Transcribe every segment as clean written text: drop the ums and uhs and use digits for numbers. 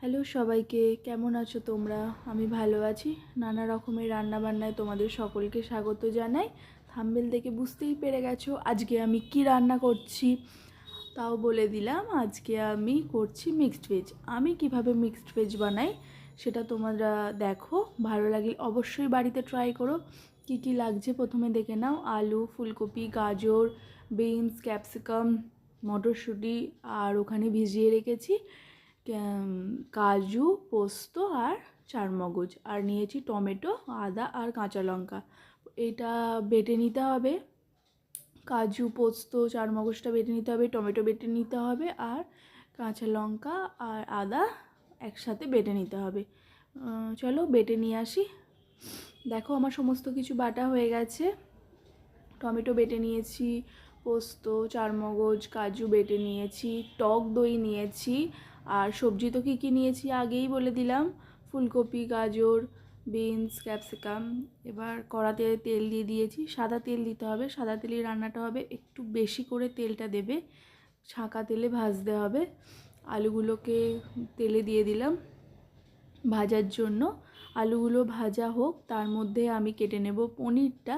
Hello সবাইকে, কেমন আছো তোমরা? আমি ভালো আছি। নানা রকমের রান্নাবান্নায় তোমাদের সকলকে স্বাগত জানাই। থাম্বনেল দেখে বুঝতেই পেরে গেছো আজকে আমি কি রান্না করছি। তাও বলে দিলাম, আজকে আমি করছি মিক্সড ভেজ। আমি কিভাবে মিক্সড ভেজ বানাই সেটা তোমরা দেখো, ভালো লাগলে অবশ্যই বাড়িতে ট্রাই করো। কি কি লাগছে প্রথমে দেখে নাও। আলু, ফুলকপি, গাজর, বিনস, ক্যাপসিকাম, মটরশুঁটি, আর ওখানে ভিজিয়ে রেখেছি কাজু, পোস্ত আর চারমগজ, আর নিয়েছি টমেটো, আদা আর কাঁচা লঙ্কা। এটা বেটে নিতে হবে। কাজু, পোস্ত, চারমগজটা বেটে নিতে হবে, টমেটো বেটে নিতে হবে, আর কাঁচা লঙ্কা আর আদা একসাথে বেটে নিতে হবে। চলো বেটে নিয়ে আসি। দেখো আমার সমস্ত কিছু বাটা হয়ে গেছে। টমেটো বেটে নিয়েছি, পোস্ত, চারমগজ, কাজু বেটে নিয়েছি, টক দই নিয়েছি, আর সবজি তো কী কী নিয়েছি আগেই বলে দিলাম। ফুলকপি, গাজর, বিনস, ক্যাপসিকাম। এবার কড়াতে তেল দিয়ে দিয়েছি। সাদা তেল দিতে হবে, সাদা তেলেই রান্নাটা হবে। একটু বেশি করে তেলটা দেবে, ছাঁকা তেলে ভাজতে হবে। আলুগুলোকে তেলে দিয়ে দিলাম ভাজার জন্য। আলুগুলো ভাজা হোক, তার মধ্যে আমি কেটে নেব পনিরটা।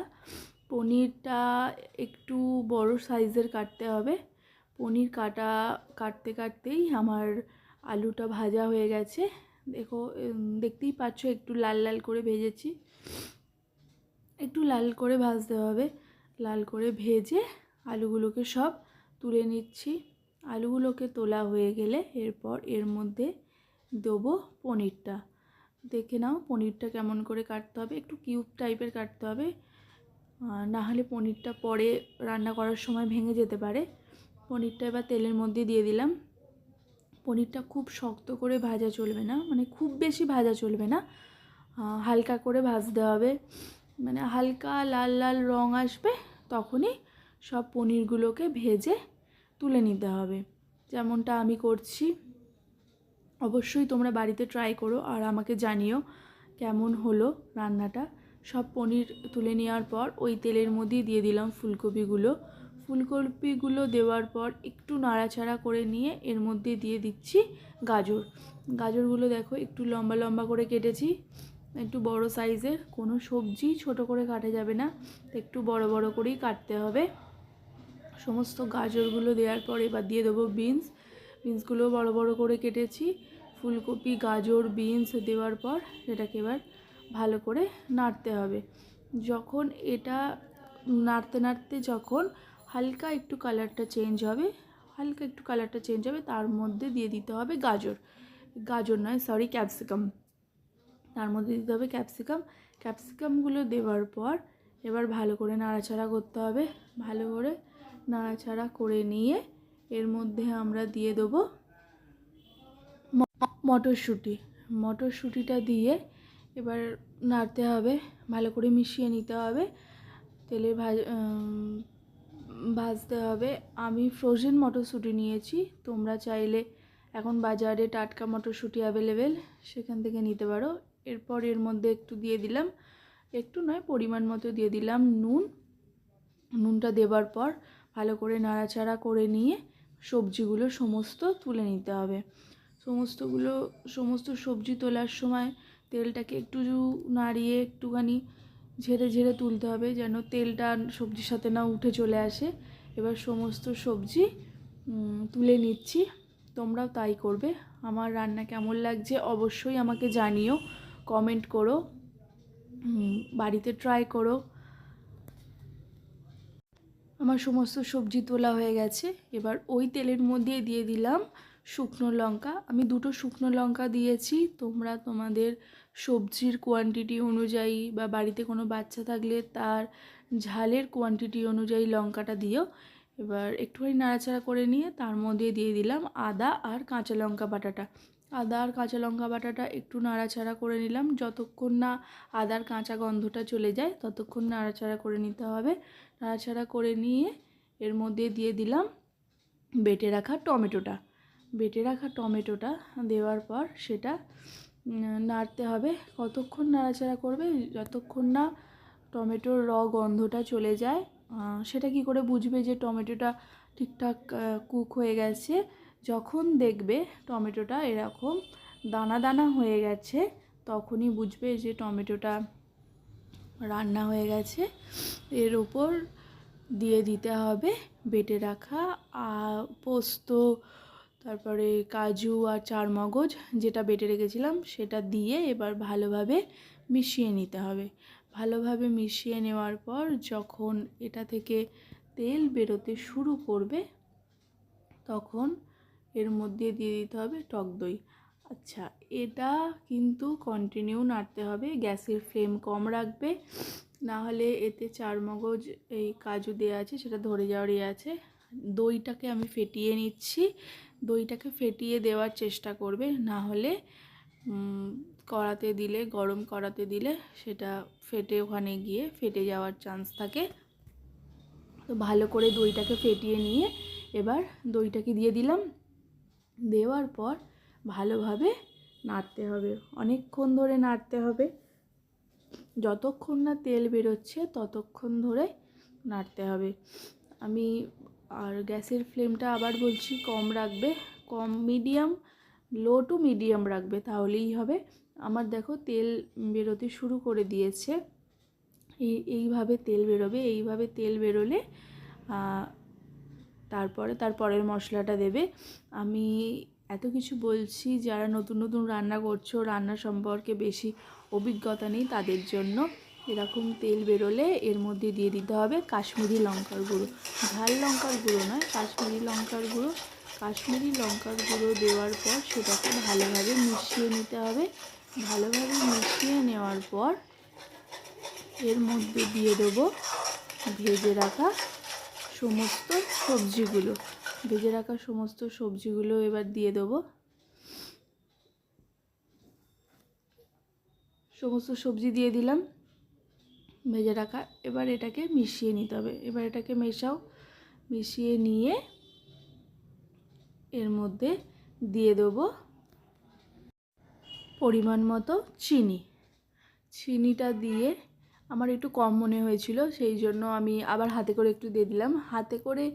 পনিরটা একটু বড় সাইজের কাটতে হবে। পনির কাটতে কাটতেই আমার আলুটা ভাজা হয়ে গেছে। দেখো, দেখতেই পাচ্ছ একটু লাল লাল করে ভেজেছি। একটু লাল করে ভাজতে হবে। লাল করে ভেজে আলুগুলোকে সব তুলে নিচ্ছি। আলুগুলোকে তোলা হয়ে গেলে এরপর এর মধ্যে দেবো পনিরটা। দেখে নাও পনিরটা কেমন করে কাটতে হবে, একটু কিউব টাইপের কাটতে হবে, না হলে পনিরটা পরে রান্না করার সময় ভেঙে যেতে পারে। পনিরটা এবার তেলের মধ্যে দিয়ে দিলাম। পনিরটা খুব শক্ত করে ভাজা চলবে না, মানে খুব বেশি ভাজা চলবে না, হালকা করে ভাজতে হবে। মানে হালকা লাল লাল রং আসবে তখনই সব পনিরগুলোকে ভেজে তুলে নিতে হবে, যেমনটা আমি করছি। অবশ্যই তোমরা বাড়িতে ট্রাই করো আর আমাকে জানিও কেমন হলো রান্নাটা। সব পনির তুলে নেওয়ার পর ওই তেলের মধ্যেই দিয়ে দিলাম ফুলকপিগুলো দেওয়ার পর একটু নাড়াচাড়া করে নিয়ে এর মধ্যে দিয়ে দিচ্ছি গাজরগুলো দেখো একটু লম্বা লম্বা করে কেটেছি, একটু বড় সাইজের। কোনো সবজি ছোট করে কাটা যাবে না, একটু বড় বড় করেই কাটতে হবে। সমস্ত গাজরগুলো দেওয়ার পর এবার দিয়ে দেবো বিনসগুলো বড় বড় করে কেটেছি। ফুলকপি, গাজর, বিনস দেওয়ার পর সেটাকে এবার ভালো করে নাড়তে হবে। যখন এটা নাড়তে নাড়তে যখন হালকা একটু কালারটা চেঞ্জ হবে, তার মধ্যে দিয়ে দিতে হবে ক্যাপসিকাম। তার মধ্যে দিতে হবে ক্যাপসিকামগুলো দেওয়ার পর এবার ভালো করে নাড়াচাড়া করতে হবে। ভালো করে নাড়াচাড়া করে নিয়ে এর মধ্যে আমরা দিয়ে দেবো মটরশুঁটিটা দিয়ে এবার নাড়তে হবে, ভালো করে মিশিয়ে নিতে হবে, তেলে ভাজতে হবে। আমি ফ্রোজেন মটরশুঁটি নিয়েছি, তোমরা চাইলে এখন বাজারে টাটকা মটরশুঁটি অ্যাভেলেবেল, সেখান থেকে নিতে পারো। এরপর এর মধ্যে একটু দিয়ে দিলাম, একটু নয় পরিমাণ মতো দিয়ে দিলাম নুনটা দেবার পর ভালো করে নাড়াচাড়া করে নিয়ে সবজিগুলো সমস্ত তুলে নিতে হবে। সমস্ত সবজি তোলার সময় তেলটাকে একটু নাড়িয়ে একটুখানি ঝেড়ে ঝেড়ে তুলতে হবে, যেন তেলটা সবজির সাথে না উঠে চলে আসে। এবার সমস্ত সবজি তুলে নিচ্ছি, তোমরাও তাই করবে। আমার রান্না কেমন লাগছে অবশ্যই আমাকে জানিও, কমেন্ট করো, বাড়িতে ট্রাই করো। আমার সমস্ত সবজি তোলা হয়ে গেছে। এবার ওই তেলের মধ্যে দিয়ে দিলাম শুকনো লঙ্কা। আমি 2টো শুকনো লঙ্কা দিয়েছি, তোমরা তোমাদের সবজির কোয়ান্টিটি অনুযায়ী বা বাড়িতে কোনো বাচ্চা থাকলে তার ঝালের কোয়ান্টিটি অনুযায়ী লঙ্কাটা দিও। এবার একটুখানি নাড়াচাড়া করে নিয়ে তার মধ্যে দিয়ে দিলাম আদা আর কাঁচা লঙ্কা বাটাটা একটু নাড়াচাড়া করে নিলাম। যতক্ষণ না আদার কাঁচা গন্ধটা চলে যায় ততক্ষণ নাড়াচাড়া করে নিতে হবে। নাড়াচাড়া করে নিয়ে এর মধ্যে দিয়ে দিলাম বেটে রাখা টমেটোটা দেওয়ার পর সেটা নাড়তে হবে। কতক্ষণ নাড়াচাড়া করবে? যতক্ষণ না টমেটোর গন্ধটা চলে যায়। সেটা কি করে বুঝবে যে টমেটোটা ঠিকঠাক কুক হয়ে গেছে? যখন দেখবে টমেটোটা এরকম দানা দানা হয়ে গেছে তখনই বুঝবে যে টমেটোটা রান্না হয়ে গেছে। এর ওপর দিয়ে দিতে হবে বেটে রাখা পোস্ত, তারপরে কাজু আর চারমগজ যেটা বেটে রেখেছিলাম সেটা দিয়ে এবার ভালোভাবে মিশিয়ে নিতে হবে। ভালোভাবে মিশিয়ে নেওয়ার পর যখন এটা থেকে তেল বেরোতে শুরু করবে তখন এর মধ্যে দিয়ে দিতে হবে টক দই। আচ্ছা, এটা কিন্তু কন্টিনিউ নাড়তে হবে, গ্যাসের ফ্লেম কম রাখবে, না হলে এতে চারমগজ এই কাজু দেওয়া আছে সেটা ধরে যাওয়ার আছে। দইটাকে আমি ফেটিয়ে নিচ্ছি, দইটাকে ফেটিয়ে দেওয়ার চেষ্টা করবে, না হলে কড়াতে দিলে, গরম কড়াতে দিলে সেটা ফেটে ওখানে গিয়ে ফেটে যাওয়ার চান্স থাকে। তো ভালো করে দইটাকে ফেটিয়ে নিয়ে এবার দইটাকে দিয়ে দিলাম। দেওয়ার পর ভালোভাবে নাড়তে হবে, অনেকক্ষণ ধরে নাড়তে হবে, যতক্ষণ না তেল বেরোচ্ছে ততক্ষণ ধরে নাড়তে হবে। আমি আর গ্যাসের ফ্লেমটা আবার বলছি কম রাখবে, কম মিডিয়াম, লো টু মিডিয়াম রাখবে, তাহলেই হবে। আমার দেখো তেল বেরোতে শুরু করে দিয়েছে, এইভাবে তেল বেরোবে, এইভাবে তেল বেরোলে তারপরের মশলাটা দেবে। আমি এত কিছু বলছি, যারা নতুন নতুন রান্না করছো, রান্না সম্পর্কে বেশি অভিজ্ঞতা নেই তাদের জন্য। এরকম তেল বেরোলে এর মধ্যে দিয়ে দিতে হবে কাশ্মীরি লঙ্কার গুঁড়ো, ঝাল লঙ্কার গুঁড়ো নয়, কাশ্মীরি লঙ্কার গুঁড়ো। কাশ্মীরি লঙ্কার গুঁড়ো দেওয়ার পর সেটাকে ভালোভাবে মিশিয়ে নিতে হবে। ভালোভাবে মিশিয়ে নেওয়ার পর এর মধ্যে দিয়ে দেবো ভেজে রাখা সমস্ত সবজিগুলো। ভেজে রাখা সমস্ত সবজিগুলো এবার দিয়ে দেবো, সমস্ত সবজি দিয়ে দিলাম ভেজে রাখা। এবার এটাকে মিশিয়ে নিতে হবে, এবার এটাকে মেশাও, মিশিয়ে নিয়ে এর মধ্যে দিয়ে দেবো পরিমাণ মতো চিনি। চিনিটা দিয়ে আমার একটু কম মনে হয়েছিল, সেই জন্য আমি আবার হাতে করে একটু দিয়ে দিলাম। হাতে করে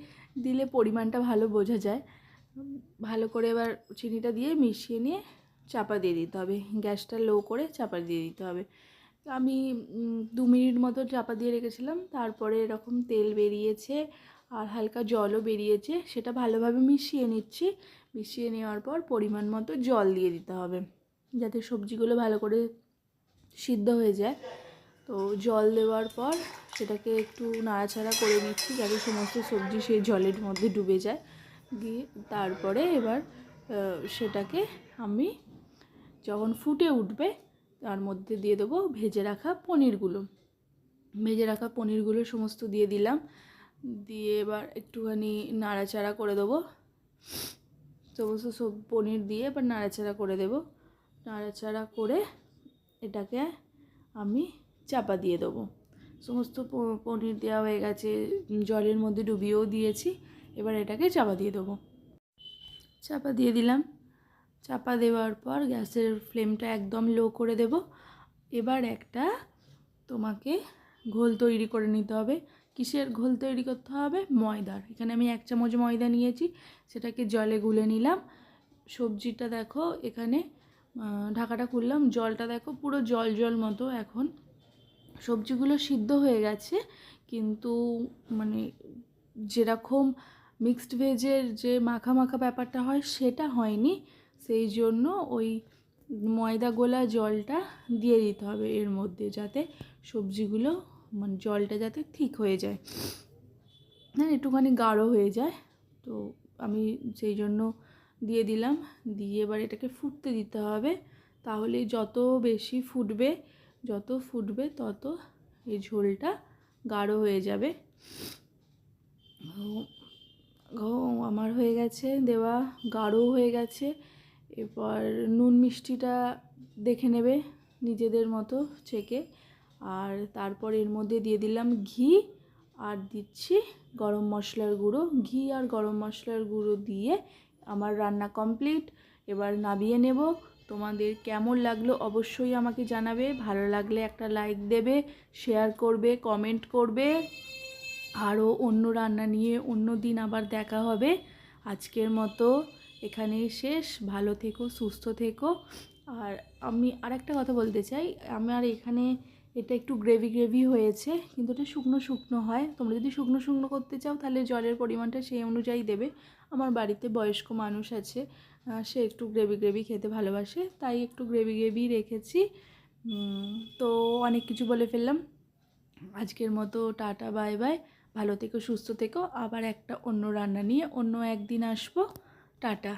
দিলে পরিমাণটা ভালো বোঝা যায়। ভালো করে এবার চিনিটা দিয়ে মিশিয়ে নিয়ে চাপা দিয়ে দিতে হবে, গ্যাসটা লো করে চাপা দিয়ে দিতে হবে। আমি 2 মিনিট মতো চাপা দিয়ে রেখেছিলাম, তারপরে এরকম তেল বেরিয়েছে আর হালকা জলও বেরিয়েছে, সেটা ভালোভাবে মিশিয়ে নিচ্ছি। মিশিয়ে নেওয়ার পর পরিমাণ মতো জল দিয়ে দিতে হবে যাতে সবজিগুলো ভালো করে সিদ্ধ হয়ে যায়। তো জল দেওয়ার পর সেটাকে একটু নাড়াচাড়া করে নিচ্ছি যাতে সমস্ত সবজি সেই জলের মধ্যে ডুবে যায়। দিয়ে তারপরে এবার সেটাকে আমি যখন ফুটে উঠবে তার মধ্যে দিয়ে দেবো ভেজে রাখা পনিরগুলো। ভেজে রাখা পনিরগুলো সমস্ত দিয়ে দিলাম, দিয়ে এবার একটুখানি নাড়াচাড়া করে দেবো। সমস্ত সব পনির দিয়ে এবার নাড়াচাড়া করে দেবো। নাড়াচাড়া করে এটাকে আমি চাপা দিয়ে দেবো। সমস্ত পনির দেওয়া হয়ে গেছে, জলের মধ্যে ডুবিয়েও দিয়েছি, এবার এটাকে চাপা দিয়ে দেবো। চাপা দিয়ে দিলাম। চাপা দেওয়ার পর গ্যাসের ফ্লেমটা একদম লো করে দেব। এবার একটা তোমাকে ঘোল তৈরি করে নিতে হবে। কিসের ঘোল তৈরি করতে হবে? ময়দার। এখানে আমি 1 চামচ ময়দা নিয়েছি, সেটাকে জলে গুলে নিলাম। সবজিটা দেখো এখানে ঢাকাটা খুললাম, জলটা দেখো পুরো জল জল মতো। এখন সবজিগুলো সিদ্ধ হয়ে গেছে, কিন্তু মানে যেরকম মিক্সড ভেজের যে মাখা মাখা ব্যাপারটা হয় সেটা হয়নি, সেই জন্য ওই ময়দা গোলা জলটা দিয়ে দিতে হবে এর মধ্যে, যাতে সবজিগুলো মানে জলটা যাতে ঠিক হয়ে যায়, হ্যাঁ একটুখানি গাঢ় হয়ে যায়। তো আমি সেই জন্য দিয়ে দিলাম। দিয়ে এবার এটাকে ফুটতে দিতে হবে, তাহলে যত বেশি ফুটবে তত এই ঝোলটা গাঢ় হয়ে যাবে। আমার হয়ে গেছে দেওয়া, গাঢ় হয়ে গেছে। এবার নুন মিষ্টিটা দেখে নেবে নিজেদের মতো চেকে। আর তারপর এর মধ্যে দিয়ে দিলাম ঘি, আর দিচ্ছি গরম মশলার গুঁড়ো। ঘি আর গরম মশলার গুঁড়ো দিয়ে আমার রান্না কমপ্লিট। এবার নামিয়ে নেব। তোমাদের কেমন লাগলো অবশ্যই আমাকে জানাবে, ভালো লাগলে একটা লাইক দেবে, শেয়ার করবে, কমেন্ট করবে। আরও অন্য রান্না নিয়ে অন্য দিন আবার দেখা হবে। আজকের মতো এখানেই শেষ। ভালো থেকো, সুস্থ থেকো। আর আমি আরেকটা কথা বলতে চাই, আমার এখানে এটা একটু গ্রেভি গ্রেভি হয়েছে, কিন্তু এটা শুকনো শুকনো হয়। তোমরা যদি শুকনো শুকনো করতে চাও তাহলে জলের পরিমাণটা সেই অনুযায়ী দেবে। আমার বাড়িতে বয়স্ক মানুষ আছে, সে একটু গ্রেভি গ্রেভি খেতে ভালোবাসে, তাই একটু গ্রেভি গ্রেভি রেখেছি। তো অনেক কিছু বলে ফেললাম। আজকের মতো টাটা, বাই বাই। ভালো থেকো, সুস্থ থেকো। আবার একটা অন্য রান্না নিয়ে অন্য একদিন আসবো। টাটা।